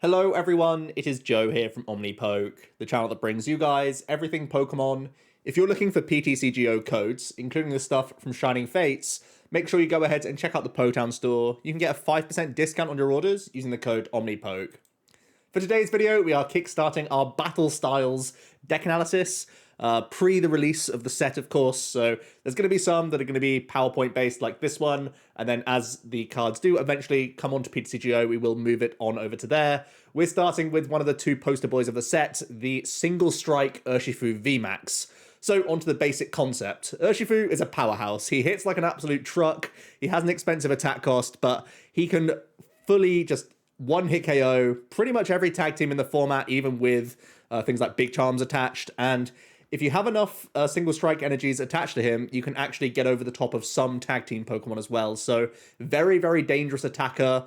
Hello everyone, it is Joe here from Omnipoke, the channel that brings you guys everything Pokemon. If you're looking for PTCGO codes, including the stuff from Shining Fates, make sure you go ahead and check out the Potown store. You can get a 5% discount on your orders using the code Omnipoke. For today's video, we are kickstarting our Battle Styles deck analysis, pre the release of the set, of course. So there's going to be some that are going to be PowerPoint based like this one, and then as the cards do eventually come onto PTCGO, we will move it on over to there. We're starting with one of the two poster boys of the set, the Single Strike Urshifu VMAX. So onto the basic concept. Urshifu is a powerhouse. He hits like an absolute truck. He has an expensive attack cost, but he can fully just one-hit KO pretty much every tag team in the format, even with things like Big Charms attached. And if you have enough single strike energies attached to him, you can actually get over the top of some tag team Pokemon as well. So very, very dangerous attacker.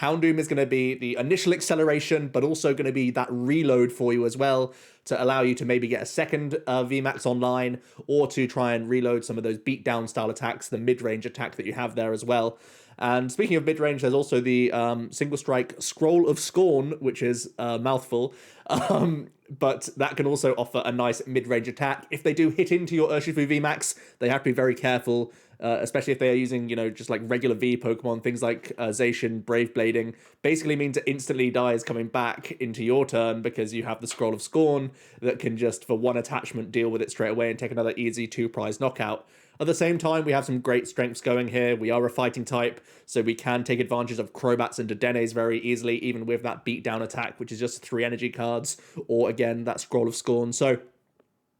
Houndoom is going to be the initial acceleration, but also going to be that reload for you as well to allow you to maybe get a second VMAX online, or to try and reload some of those beatdown style attacks, the mid-range attack that you have there as well. And speaking of mid-range, there's also the Single Strike Scroll of Scorn, which is a mouthful. But that can also offer a nice mid-range attack. If they do hit into your Urshifu VMAX, they have to be very careful, especially if they are using, just like regular V Pokemon, things like Zacian, Brave Blading. Basically means it instantly dies coming back into your turn because you have the Scroll of Scorn that can just, for one attachment, deal with it straight away and take another easy 2-prize knockout. At the same time, we have some great strengths going here. We are a fighting type, so we can take advantage of Crobats and Dedennes very easily, even with that beatdown attack, which is just 3 energy cards, or again, that Scroll of Scorn. So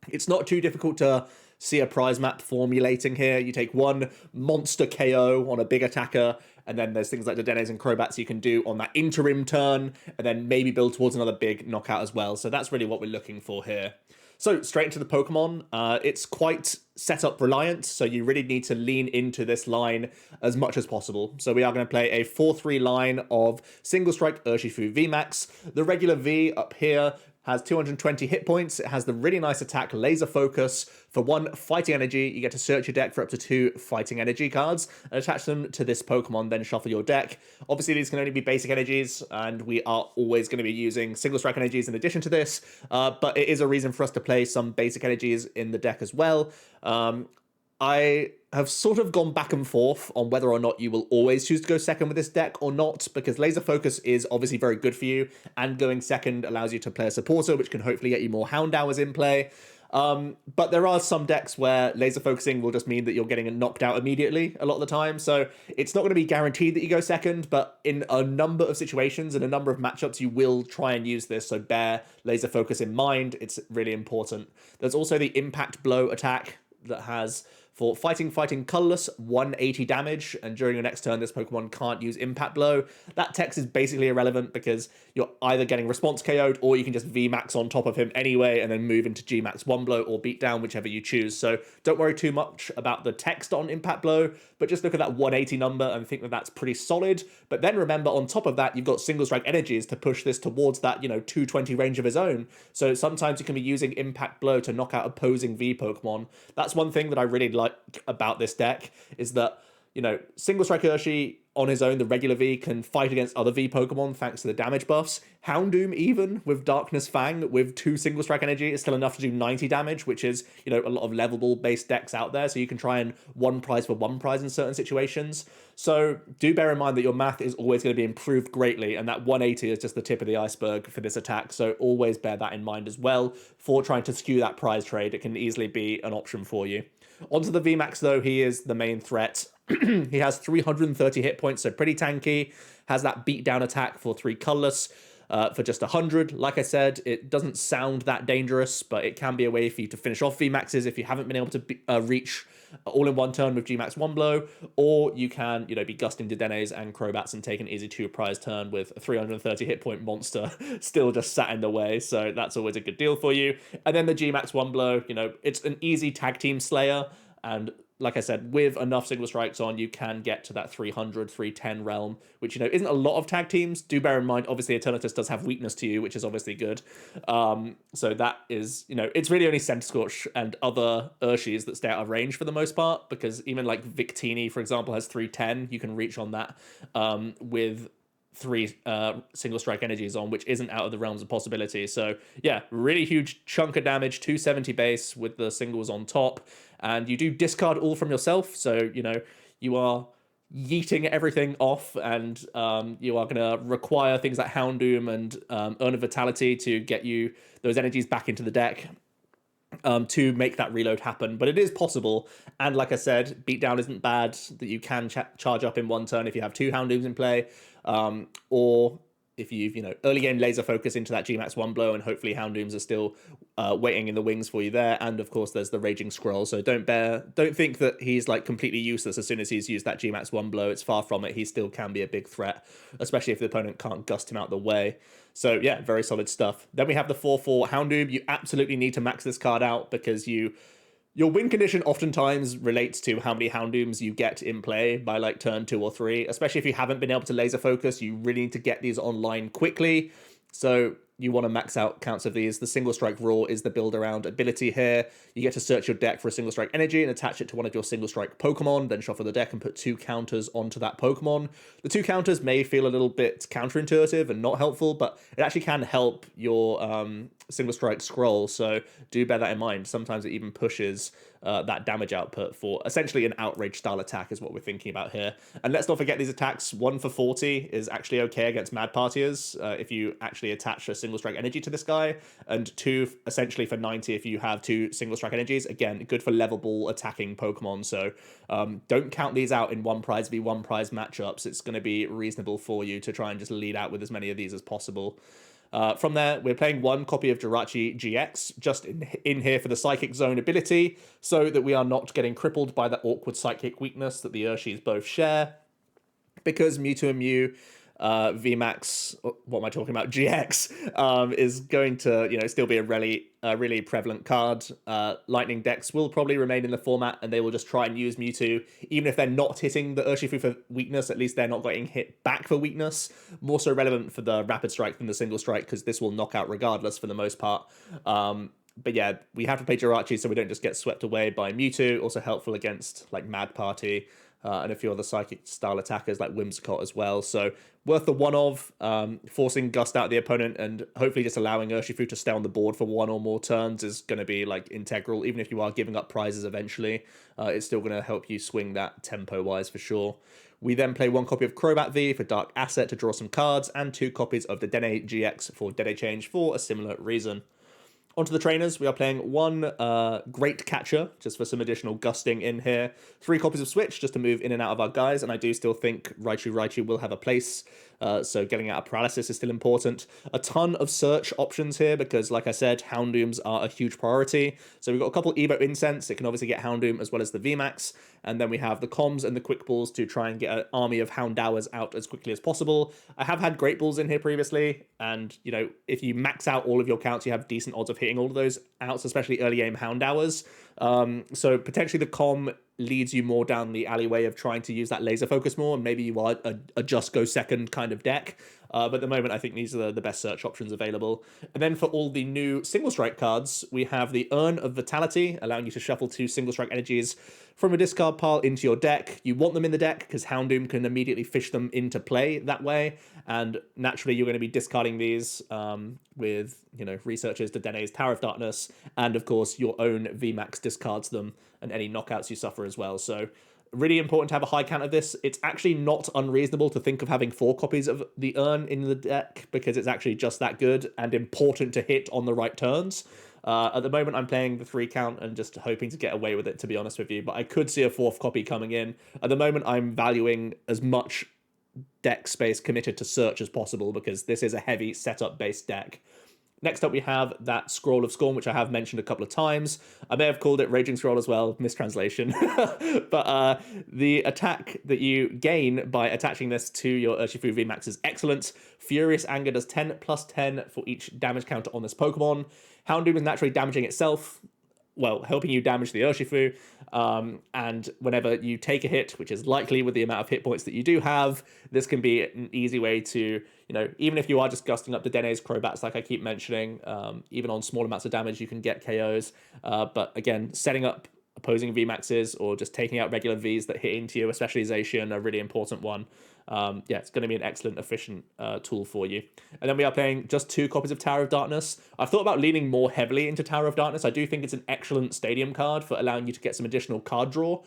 it's not too difficult to see a prize map formulating here. You take one monster KO on a big attacker, and then there's things like Dedennes and Crobats you can do on that interim turn, and then maybe build towards another big knockout as well. So that's really what we're looking for here. So straight into the Pokemon, it's quite setup reliant, so you really need to lean into this line as much as possible. So we are going to play a 4-3 line of Single Strike Urshifu VMAX. The regular V up here has 220 hit points. It has the really nice attack Laser Focus. For 1 fighting energy, you get to search your deck for up to 2 fighting energy cards and attach them to this Pokemon, then shuffle your deck. Obviously, these can only be basic energies, and we are always going to be using single strike energies in addition to this, but it is a reason for us to play some basic energies in the deck as well. I have sort of gone back and forth on whether or not you will always choose to go second with this deck or not, because Laser Focus is obviously very good for you, and going second allows you to play a supporter, which can hopefully get you more Houndours in play. But there are some decks where laser focusing will just mean that you're getting knocked out immediately a lot of the time. So it's not going to be guaranteed that you go second, but in a number of situations and a number of matchups, you will try and use this. So bear laser focus in mind. It's really important. There's also the impact blow attack that has, for fighting colorless, 180 damage, and during your next turn this Pokemon can't use Impact Blow. That text is basically irrelevant because you're either getting response KO'd, or you can just VMAX on top of him anyway and then move into Gmax 1 blow or beatdown, whichever you choose. So don't worry too much about the text on Impact Blow, but just look at that 180 number and think that that's pretty solid. But then remember, on top of that, you've got single strike energies to push this towards that 220 range of his own. So sometimes you can be using Impact Blow to knock out opposing V Pokemon. That's one thing that I really like about this deck, is that Single Strike Urshi on his own, the regular V, can fight against other V Pokemon thanks to the damage buffs. Houndoom, even with Darkness Fang with 2 Single Strike energy, is still enough to do 90 damage, which is a lot of levelable based decks out there, so you can try and 1 prize for 1 prize in certain situations. So do bear in mind that your math is always going to be improved greatly, and that 180 is just the tip of the iceberg for this attack, so always bear that in mind as well for trying to skew that prize trade. It can easily be an option for you. Onto the VMAX though, he is the main threat. He has 330 hit points, so pretty tanky. Has that beatdown attack for 3 colorless for just 100. Like I said, it doesn't sound that dangerous, but it can be a way for you to finish off VMAXs if you haven't been able to reach all in one turn with Gmax 1 blow, or you can be gusting Dedennes and Crobats and take an easy 2-prize turn with a 330 hit point monster still just sat in the way. So that's always a good deal for you. And then the Gmax 1 blow, it's an easy tag team slayer, and like I said, with enough single strikes on, you can get to that 300, 310 realm, which, isn't a lot of tag teams. Do bear in mind, obviously, Eternatus does have weakness to you, which is obviously good. So that is, it's really only Centiskorch and other Urshis that stay out of range for the most part, because even like Victini, for example, has 310. You can reach on that with 3 single strike energies on, which isn't out of the realms of possibility. So yeah, really huge chunk of damage, 270 base with the singles on top, and you do discard all from yourself. So you are yeeting everything off, and you are going to require things like Houndoom and Urn of Vitality to get you those energies back into the deck to make that reload happen. But it is possible, and like I said, beatdown isn't bad, that you can charge up in one turn if you have 2 Houndooms in play, or if you've early game laser focus into that GMAX 1 blow, and hopefully Houndooms are still waiting in the wings for you there. And of course there's the Raging Scroll, so don't think that he's like completely useless as soon as he's used that GMAX 1 blow. It's far from it. He still can be a big threat, especially if the opponent can't gust him out the way. So yeah, very solid stuff. Then we have the 4/4 Houndoom. You absolutely need to max this card out, because your win condition oftentimes relates to how many Houndooms you get in play by like turn 2 or 3, especially if you haven't been able to laser focus. You really need to get these online quickly. So you want to max out counts of these. The Single Strike Raw is the build around ability here. You get to search your deck for a Single Strike energy and attach it to one of your Single Strike Pokemon, then shuffle the deck and put 2 counters onto that Pokemon. The 2 counters may feel a little bit counterintuitive and not helpful, but it actually can help your Single Strike Scroll, so do bear that in mind. Sometimes it even pushes that damage output for essentially an outrage style attack is what we're thinking about here. And let's not forget these attacks. 1 for 40 is actually okay against Mad Partiers if you actually attach a Single Strike energy to this guy, and 2 essentially for 90 if you have 2 Single Strike energies. Again, good for level ball attacking Pokemon, so don't count these out in 1 prize v 1 prize matchups. It's going to be reasonable for you to try and just lead out with as many of these as possible. From there, we're playing 1 copy of Jirachi GX, just in here for the Psychic Zone ability, so that we are not getting crippled by that awkward psychic weakness that the Urshis both share. Because Mewtwo and Mew VMAX, what am I talking about? GX is going to still be a really prevalent card. Lightning decks will probably remain in the format, and they will just try and use Mewtwo, even if they're not hitting the Urshifu for weakness. At least they're not getting hit back for weakness. More so relevant for the Rapid Strike than the Single Strike, because this will knock out regardless for the most part. But yeah, we have to play Jirachi so we don't just get swept away by Mewtwo. Also helpful against like Mad Party and a few other psychic style attackers like Whimsicott as well. So worth the one of forcing Gust out the opponent, and hopefully just allowing Urshifu to stay on the board for 1 or more turns is going to be like integral. Even if you are giving up prizes eventually, it's still going to help you swing that tempo wise for sure. We then play 1 copy of Crobat V for Dark Asset to draw some cards, and 2 copies of the Dedenne GX for Dedenne Change for a similar reason. Onto the trainers, we are playing 1 Great Catcher, just for some additional gusting in here. 3 copies of Switch, just to move in and out of our guys, and I do still think Raichu will have a place, so getting out of Paralysis is still important. A ton of search options here, because like I said, Houndooms are a huge priority. So we've got a couple Evo Incense, it can obviously get Houndoom as well as the VMAX, and then we have the Comms and the Quick Balls to try and get an army of Houndours out as quickly as possible. I have had Great Balls in here previously, and if you max out all of your counts, you have decent odds of hitting all of those outs, especially early game Houndours. So potentially the comm leads you more down the alleyway of trying to use that laser focus more, and maybe you are a just go second kind of deck. But at the moment, I think these are the best search options available. And then for all the new Single Strike cards, we have the Urn of Vitality, allowing you to shuffle 2 Single Strike energies from a discard pile into your deck. You want them in the deck because Houndoom can immediately fish them into play that way. And naturally, you're going to be discarding these with, researchers, Dedenne's Tower of Darkness, and of course, your own VMAX discards them, and any knockouts you suffer as well. So really important to have a high count of this. It's actually not unreasonable to think of having 4 copies of the Urn in the deck, because it's actually just that good and important to hit on the right turns. At the moment, I'm playing the 3 count and just hoping to get away with it, to be honest with you, but I could see a 4th copy coming in. At the moment, I'm valuing as much deck space committed to search as possible, because this is a heavy setup-based deck. Next up, we have that Scroll of Scorn, which I have mentioned a couple of times. I may have called it Raging Scroll as well, mistranslation. But the attack that you gain by attaching this to your Urshifu VMAX is excellent. Furious Anger does 10+10 for each damage counter on this Pokemon. Houndoom is naturally damaging itself, well, helping you damage the Urshifu, and whenever you take a hit, which is likely with the amount of hit points that you do have, this can be an easy way to, even if you are just gusting up the Dedenne's Crobats, like I keep mentioning, even on small amounts of damage, you can get KOs, but again, setting up opposing VMAXs or just taking out regular Vs that hit into you, especially Zacian, a really important one. Yeah, it's going to be an excellent, efficient tool for you. And then we are playing just 2 copies of Tower of Darkness. I've thought about leaning more heavily into Tower of Darkness. I do think it's an excellent stadium card for allowing you to get some additional card draw.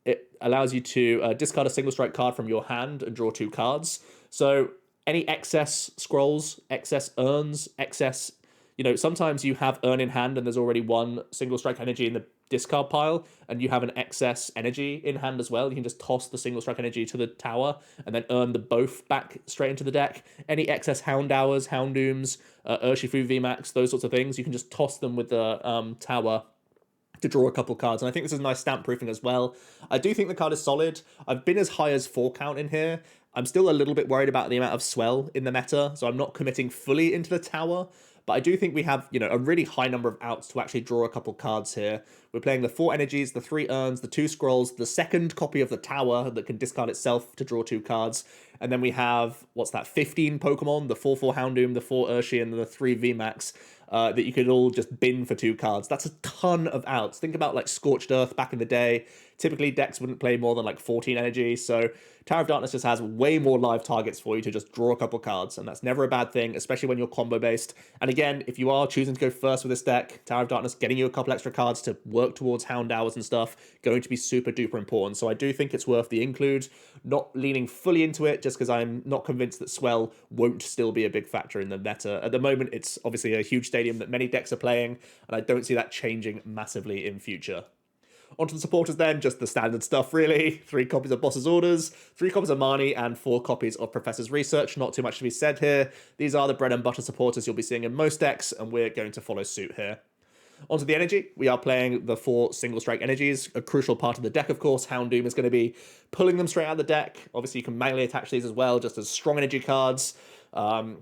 It allows you to discard a single strike card from your hand and draw 2 cards. So any excess scrolls, excess urns, excess, sometimes you have urn in hand and there's already 1 single strike energy in the discard pile, and you have an excess energy in hand as well. You can just toss the single strike energy to the tower and then earn the both back straight into the deck. Any excess Houndours, Houndooms, Urshifu VMAX, those sorts of things, you can just toss them with the tower to draw a couple cards. And I think this is nice stamp proofing as well. I do think the card is solid. I've been as high as 4 count in here. I'm still a little bit worried about the amount of swell in the meta, so I'm not committing fully into the tower. But I do think we have, a really high number of outs to actually draw a couple cards here. We're playing the 4 energies, the 3 urns, the 2 scrolls, the second copy of the tower that can discard itself to draw 2 cards. And then we have, 15 Pokemon, the 4/4 Houndoom, the 4 Urshi, and the 3 VMAX. That you could all just bin for 2 cards. That's a ton of outs. Think about like Scorched Earth back in the day. Typically decks wouldn't play more than like 14 energy, so Tower of Darkness just has way more live targets for you to just draw a couple cards, and that's never a bad thing, especially when you're combo based. And again, if you are choosing to go first with this deck, Tower of Darkness getting you a couple extra cards to work towards Houndours and stuff, going to be super duper important. So I do think it's worth the include, not leaning fully into it just because I'm not convinced that Swell won't still be a big factor in the meta. At the moment, it's obviously a huge stadium that many decks are playing, and I don't see that changing massively in future. Onto the supporters then, just the standard stuff really. 3 copies of Boss's Orders, 3 copies of Marnie, and 4 copies of Professor's Research. Not too much to be said here. These are the bread and butter supporters you'll be seeing in most decks, and we're going to follow suit here. Onto the energy, we are playing the 4 single strike energies, a crucial part of the deck, of course. Houndoom is going to be pulling them straight out of the deck. Obviously, you can manually attach these as well, just as strong energy cards.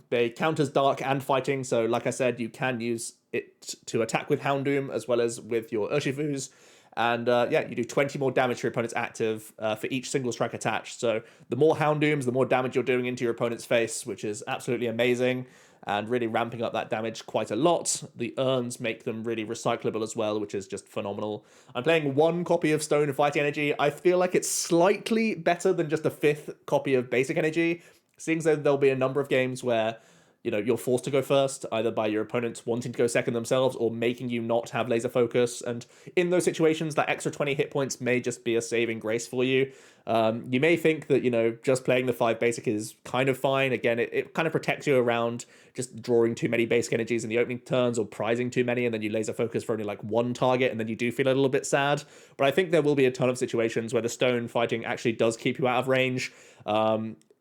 They count as dark and fighting, so like I said, you can use it to attack with Houndoom as well as with your Urshifus. And yeah, you do 20 more damage to your opponent's active for each single strike attached. So the more Houndooms, the more damage you're doing into your opponent's face, which is absolutely amazing and really ramping up that damage quite a lot. The urns make them really recyclable as well, which is just phenomenal. I'm playing 1 copy of Stone Fighting Energy. I feel like it's slightly better than just a 5th copy of Basic Energy, seeing as though there'll be a number of games where you're forced to go first, either by your opponents wanting to go second themselves or making you not have laser focus. And in those situations, that extra 20 hit points may just be a saving grace for you. You may think that, just playing the 5 basic is kind of fine. Again, it kind of protects you around just drawing too many basic energies in the opening turns or prizing too many, and then you laser focus for only like 1 target, and then you do feel a little bit sad. But I think there will be a ton of situations where the stone fighting actually does keep you out of range.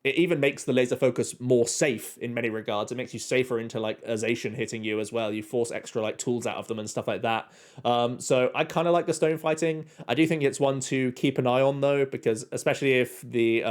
It even makes the laser focus more safe in many regards. It makes you safer into like Azation hitting you as well. You force extra like tools out of them and stuff like that. So I kind of like the stone fighting. I do think it's one to keep an eye on though, because especially if the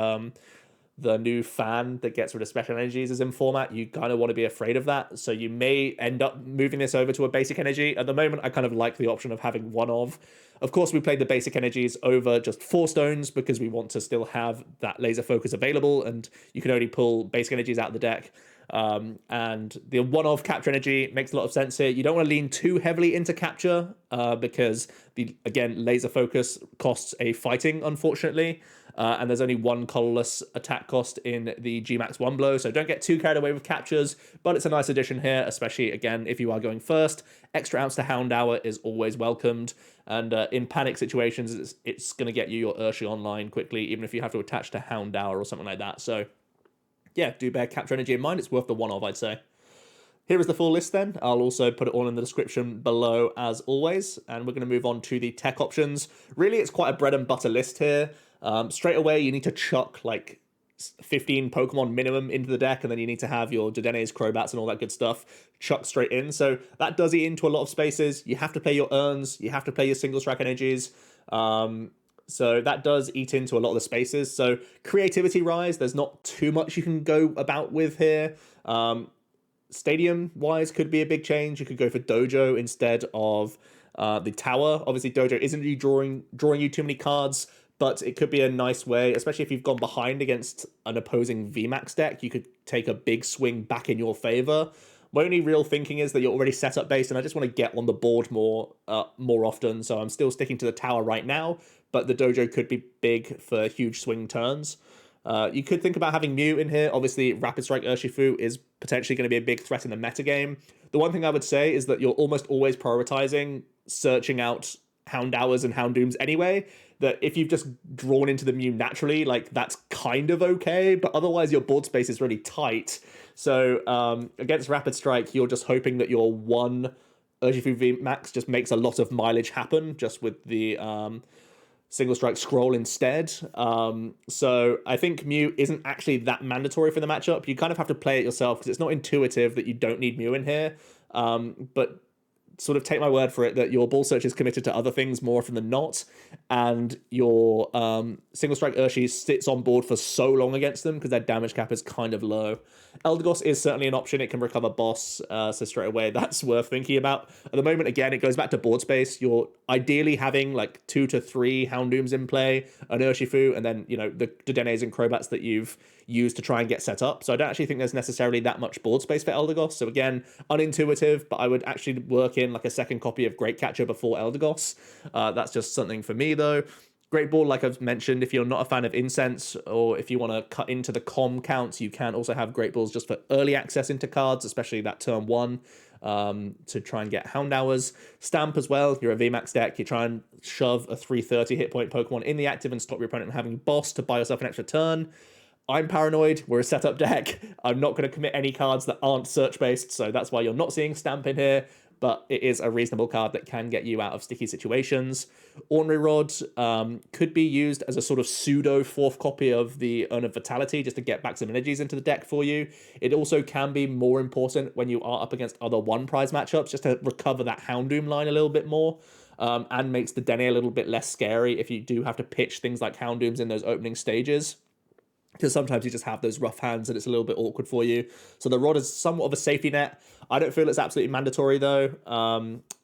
new fan that gets rid of special energies is in format, you kind of want to be afraid of that. So you may end up moving this over to a basic energy. At the moment, I kind of like the option of having one of. Of course, we played the basic energies over just 4 stones because we want to still have that laser focus available, and you can only pull basic energies out of the deck. And the one-off capture energy makes a lot of sense here. You don't want to lean too heavily into capture because again, laser focus costs a fighting, unfortunately. And there's only 1 colorless attack cost in the GMAX 1 blow, so don't get too carried away with captures, but it's a nice addition here, especially, again, if you are going first. Extra ounce to Houndour is always welcomed, and in panic situations, it's going to get you your Urshi online quickly, even if you have to attach to Houndour or something like that. So, yeah, do bear capture energy in mind. It's worth the one of, I'd say. Here is the full list then. I'll also put it all in the description below as always, and we're going to move on to the tech options. Really, it's quite a bread and butter list here. Straight away, you need to chuck like 15 Pokemon minimum into the deck, and then you need to have your Dedennes, Crobats, and all that good stuff chucked straight in. So that does eat into a lot of spaces. You have to play your urns, you have to play your single strike energies. So that does eat into a lot of the spaces. So creativity rise, there's not too much you can go about with here. Stadium wise could be a big change. You could go for Dojo instead of the tower. Obviously Dojo isn't really drawing you too many cards, but it could be a nice way, especially if you've gone behind against an opposing VMAX deck, you could take a big swing back in your favor. My only real thinking is that you're already set up based, and I just want to get on the board more often, so I'm still sticking to the tower right now, but the Dojo could be big for huge swing turns. You could think about having Mew in here. Obviously, Rapid Strike Urshifu is potentially going to be a big threat in the metagame. The one thing I would say is that you're almost always prioritizing searching out Houndours and Houndooms anyway. That if you've just drawn into the Mew naturally, like that's kind of okay, but otherwise your board space is really tight. So against Rapid Strike, you're just hoping that your one Urshifu VMAX just makes a lot of mileage happen just with the Single Strike Scroll instead. So I think Mew isn't actually that mandatory for the matchup. You kind of have to play it yourself because it's not intuitive that you don't need Mew in here. But sort of take my word for it that your ball search is committed to other things more often than not, and your Single Strike Urshi sits on board for so long against them because their damage cap is kind of low. Eldegoss is certainly an option. It can recover boss, so straight away that's worth thinking about. At the moment, again, it goes back to board space. You're ideally having like 2 to 3 Houndooms in play, an Urshifu, and then, you know, the Dedennes and Crobats that you've used to try and get set up. So I don't actually think there's necessarily that much board space for Eldegoss. So again, unintuitive, but I would actually work in like a second copy of Great Catcher before Eldegoss. That's just something for me though. Great Ball, like I've mentioned, if you're not a fan of Incense or if you want to cut into the com counts, you can also have Great Balls just for early access into cards, especially that turn 1, to try and get Houndours. Stamp as well, you're a VMAX deck, you try and shove a 330 hit point Pokemon in the active and stop your opponent from having boss to buy yourself an extra turn. I'm paranoid, we're a setup deck, I'm not going to commit any cards that aren't search-based, so that's why you're not seeing Stamp in here, but it is a reasonable card that can get you out of sticky situations. Ornery Rod could be used as a sort of pseudo 4th copy of the Urn of Vitality, just to get back some energies into the deck for you. It also can be more important when you are up against other one-prize matchups, just to recover that Houndoom line a little bit more. And makes the Dedenne a little bit less scary if you do have to pitch things like Houndooms in those opening stages, because sometimes you just have those rough hands and it's a little bit awkward for you. So the Rod is somewhat of a safety net. I don't feel it's absolutely mandatory though,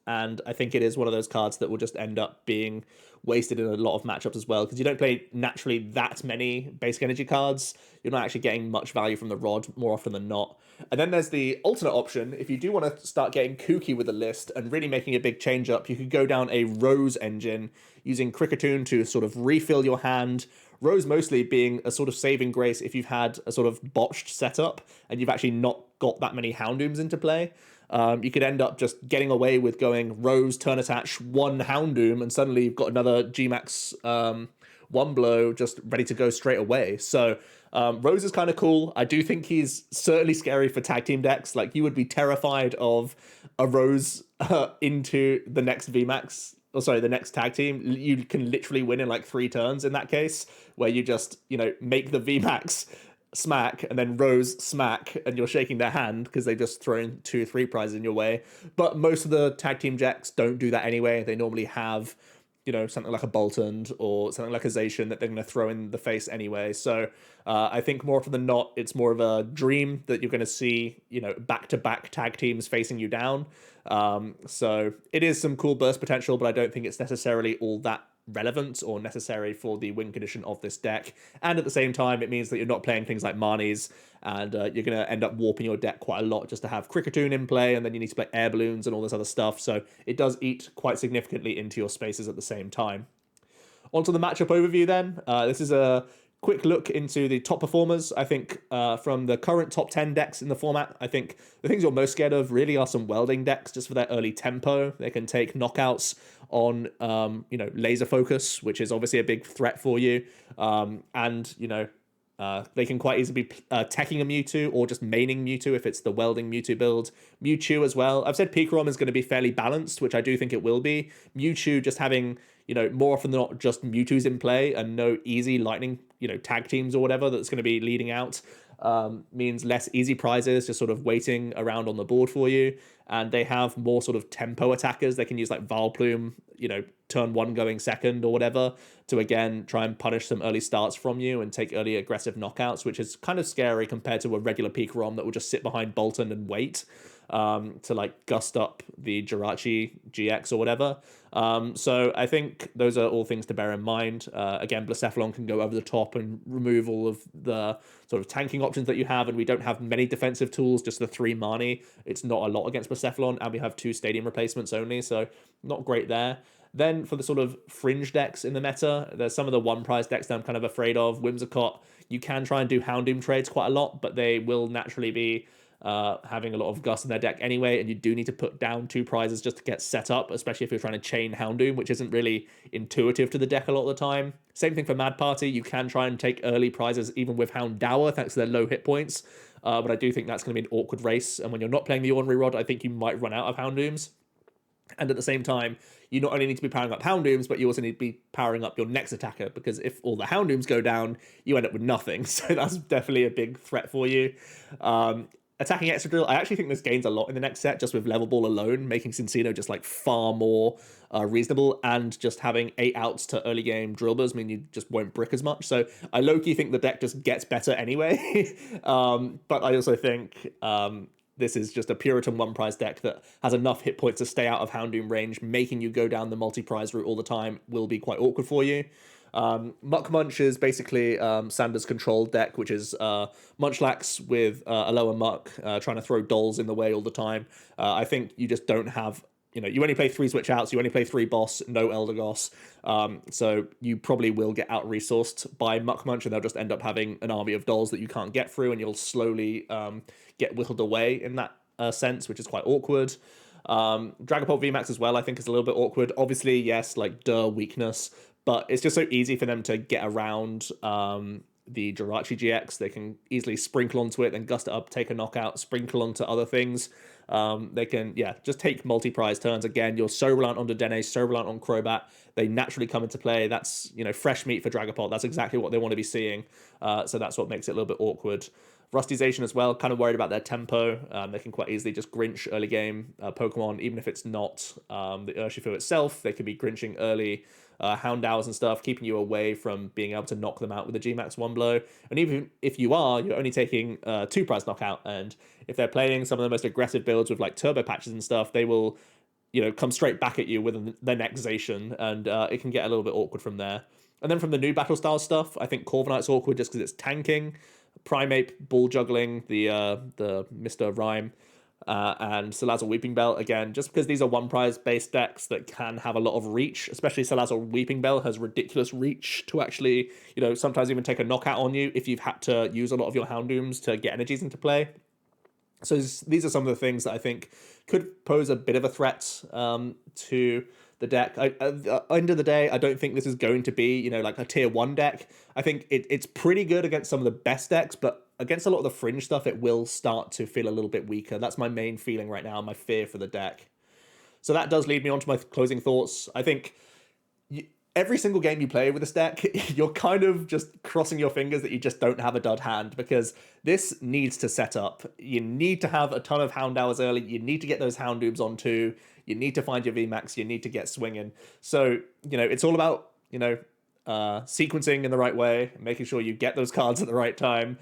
and I think it is one of those cards that will just end up being wasted in a lot of matchups as well, because you don't play naturally that many basic energy cards. You're not actually getting much value from the Rod more often than not. And then there's the alternate option. If you do want to start getting kooky with the list and really making a big change up, you could go down a Rose engine using Kricketune to sort of refill your hand. Rose mostly being a sort of saving grace if you've had a sort of botched setup and you've actually not got that many Houndooms into play. You could end up just getting away with going Rose, turn attach, 1 Houndoom, and suddenly you've got another GMAX 1 blow just ready to go straight away. So Rose is kind of cool. I do think he's certainly scary for tag team decks. Like, you would be terrified of a Rose into the next VMAX. Oh, sorry, the next tag team. You can literally win in like 3 turns in that case, where you just, you know, make the VMAX smack and then Rose smack and you're shaking their hand because they've just thrown 2 or 3 prizes in your way. But most of the tag team decks don't do that anyway. They normally have, you know, something like a Boltund or something like a Zacian that they're going to throw in the face anyway. So I think more often than not, it's more of a dream that you're going to see, you know, back-to-back tag teams facing you down. So it is some cool burst potential, but I don't think it's necessarily all that relevant or necessary for the win condition of this deck. And at the same time, it means that you're not playing things like Marnies, and you're going to end up warping your deck quite a lot just to have Kricketune in play, and then you need to play Air Balloons and all this other stuff. So it does eat quite significantly into your spaces at the same time. Onto the matchup overview then. This is a quick look into the top performers. I think from the current top 10 decks in the format, I think the things you're most scared of really are some welding decks, just for their early tempo. They can take knockouts on, you know, laser focus, which is obviously a big threat for you. And, you know, they can quite easily be teching a Mewtwo or just maining Mewtwo if it's the welding Mewtwo build. Mewtwo as well. I've said Pikarom is going to be fairly balanced, which I do think it will be. Mewtwo just having, you know, more often than not just Mewtwo's in play and no easy lightning, you know, tag teams or whatever that's going to be leading out, means less easy prizes just sort of waiting around on the board for you. And they have more sort of tempo attackers. They can use like Vileplume, you know, turn 1 going second or whatever, to again try and punish some early starts from you and take early aggressive knockouts, which is kind of scary compared to a regular Pikarom that will just sit behind Boltund and wait to like gust up the Jirachi GX or whatever. So I think those are all things to bear in mind. Again, Blacephalon can go over the top and remove all of the sort of tanking options that you have, and we don't have many defensive tools, just the 3 Marnie. It's not a lot against Blacephalon, and we have 2 stadium replacements only, so not great there. Then for the sort of fringe decks in the meta, there's some of the one prize decks that I'm kind of afraid of. Whimsicott You can try and do Houndoom trades quite a lot, but they will naturally be having a lot of Gust in their deck anyway, and you do need to put down 2 prizes just to get set up, especially if you're trying to chain Houndoom, which isn't really intuitive to the deck a lot of the time. Same thing for Mad Party. You can try and take early prizes even with Houndour, thanks to their low hit points, but I do think that's going to be an awkward race, and when you're not playing the Ordinary Rod, I think you might run out of Houndooms. And at the same time, you not only need to be powering up Houndooms, but you also need to be powering up your next attacker, because if all the Houndooms go down, you end up with nothing. So that's definitely a big threat for you. Attacking Excadrill, I actually think this gains a lot in the next set, just with Level Ball alone, making Cincino just like far more reasonable, and just having 8 outs to early game Drillburs mean you just won't brick as much. So I low-key think the deck just gets better anyway. But I also think this is just a Puritan 1-prize deck that has enough hit points to stay out of Houndoom range. Making you go down the multi-prize route all the time will be quite awkward for you. Muck Munch is basically Sanders' controlled deck, which is Munchlax with a lower Muck, trying to throw dolls in the way all the time. I think you just don't have, you only play 3 switch outs, you only play 3 boss, no Eldegoss, so you probably will get out-resourced by Muck Munch, and they'll just end up having an army of dolls that you can't get through, and you'll slowly get whittled away in that sense, which is quite awkward. Dragapult VMAX as well, I think, is a little bit awkward. Obviously, yes, like, weakness, but it's just so easy for them to get around the Jirachi GX. They can easily sprinkle onto it, then gust it up, take a knockout, sprinkle onto other things. They can, just take multi-prize turns. Again, you're so reliant on Dedenne, so reliant on Crobat. They naturally come into play. That's, fresh meat for Dragapult. That's exactly what they want to be seeing. So that's what makes it a little bit awkward. Rustization as well, kind of worried about their tempo. They can quite easily just Grinch early game Pokemon, even if it's not the Urshifu itself. They could be Grinching early Houndours and stuff, keeping you away from being able to knock them out with a G-Max 1 blow. And even if you are, you're only taking 2-prize knockout. And if they're playing some of the most aggressive builds with like turbo patches and stuff, they will, come straight back at you with the next Zation, and it can get a little bit awkward from there. And then from the new battle style stuff, I think Corviknight's awkward just because it's tanking. Primeape, Ball Juggling, the Mr. Rhyme, and Salazzle Weeping Bell, again, just because these are 1-prize based decks that can have a lot of reach, especially Salazzle Weeping Bell has ridiculous reach to actually, sometimes even take a knockout on you if you've had to use a lot of your Houndooms to get energies into play. So these are some of the things that I think could pose a bit of a threat to the deck. At the end of the day, I don't think this is going to be, like a tier 1 deck. I think it's pretty good against some of the best decks, but against a lot of the fringe stuff, it will start to feel a little bit weaker. That's my main feeling right now, my fear for the deck. So that does lead me on to my closing thoughts. I think every single game you play with this deck, you're kind of just crossing your fingers that you just don't have a dud hand, because this needs to set up. You need to have a ton of Houndours early. You need to get those Houndooms on too. You need to find your VMAX. You need to get swinging. So, it's all about, sequencing in the right way, making sure you get those cards at the right time.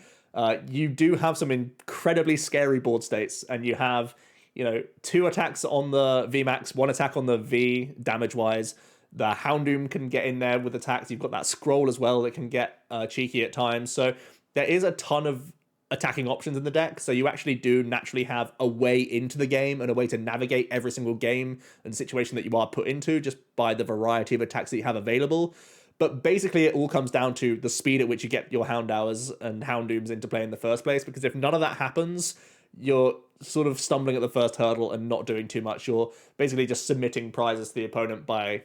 You do have some incredibly scary board states, and you have, 2 attacks on the VMAX, 1 attack on the V damage-wise. The Houndoom can get in there with attacks. You've got that Scroll as well that can get cheeky at times. So there is a ton of attacking options in the deck. So you actually do naturally have a way into the game and a way to navigate every single game and situation that you are put into just by the variety of attacks that you have available. But basically it all comes down to the speed at which you get your Houndours and Houndooms into play in the first place. Because if none of that happens, you're sort of stumbling at the first hurdle and not doing too much. You're basically just submitting prizes to the opponent by,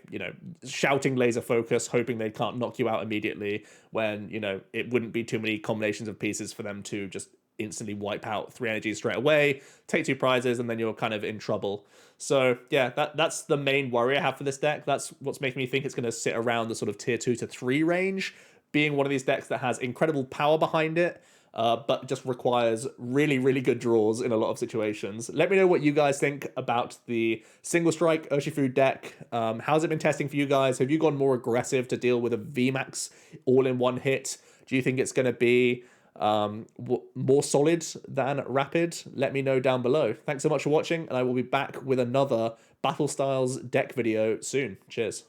shouting laser focus, hoping they can't knock you out immediately when, it wouldn't be too many combinations of pieces for them to just instantly wipe out 3 energies straight away, take 2 prizes, and then you're kind of in trouble. So yeah, that's the main worry I have for this deck. That's what's making me think it's going to sit around the sort of tier 2 to 3 range, being one of these decks that has incredible power behind it, but just requires really, really good draws in a lot of situations. Let me know what you guys think about the Single Strike Urshifu deck. How's it been testing for you guys? Have you gone more aggressive to deal with a VMAX all in one hit? Do you think it's going to be more solid than rapid? Let me know down below. Thanks so much for watching, and I will be back with another Battle Styles deck video soon. Cheers.